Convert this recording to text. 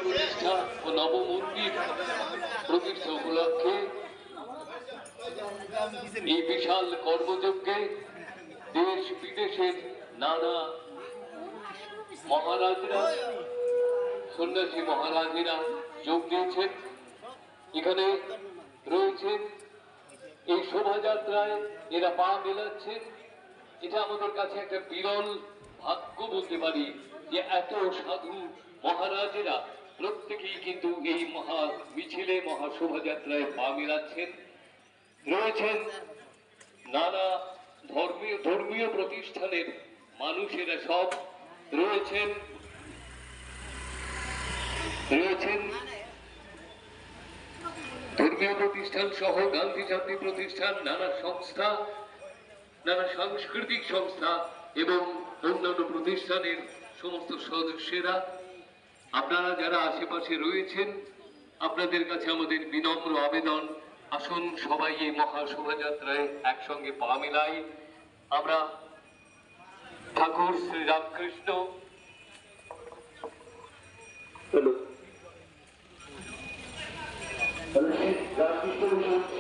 প্রতিষ্ঠা ও নবমন্দির প্রতিষ্ঠা উপলক্ষে এই বিশাল কর্মযজ্ঞে দেশ বিদেশের নানা মহারাজরা, সন্ন্যাসী মহারাজেরা যোগ দিয়েছেন। এখানে রয়েছেন এই শোভাযাত্রায়, এরা পা মেলাচ্ছেন। এটা আমাদের কাছে একটা বিরল ভাগ্য বলতে পারি যে এত সাধু মহারাজেরা প্রত্যেকেই কিন্তু এই মহা মিছিলে, মহা শোভাযাত্রায় পা মেলাচ্ছেন। রয়েছেন নানা ধর্মীয় প্রতিষ্ঠানের মানুষেরা, সব রয়েছেন ধর্মীয় প্রতিষ্ঠান সহ গান্ধী জাতি প্রতিষ্ঠান, নানা সংস্থা, নানা সাংস্কৃতিক সংস্থা এবং অন্যান্য প্রতিষ্ঠানের সমস্ত সদস্যরা। আপনারা যারা আশেপাশে রয়েছেন, আপনাদের কাছে আমাদের বিনম্র আবেদন, আসুন সবাই এই মহা শোভাযাত্রায় একসঙ্গে পা মেলাই। আমরা ঠাকুর শ্রী রামকৃষ্ণ রামকৃষ্ণ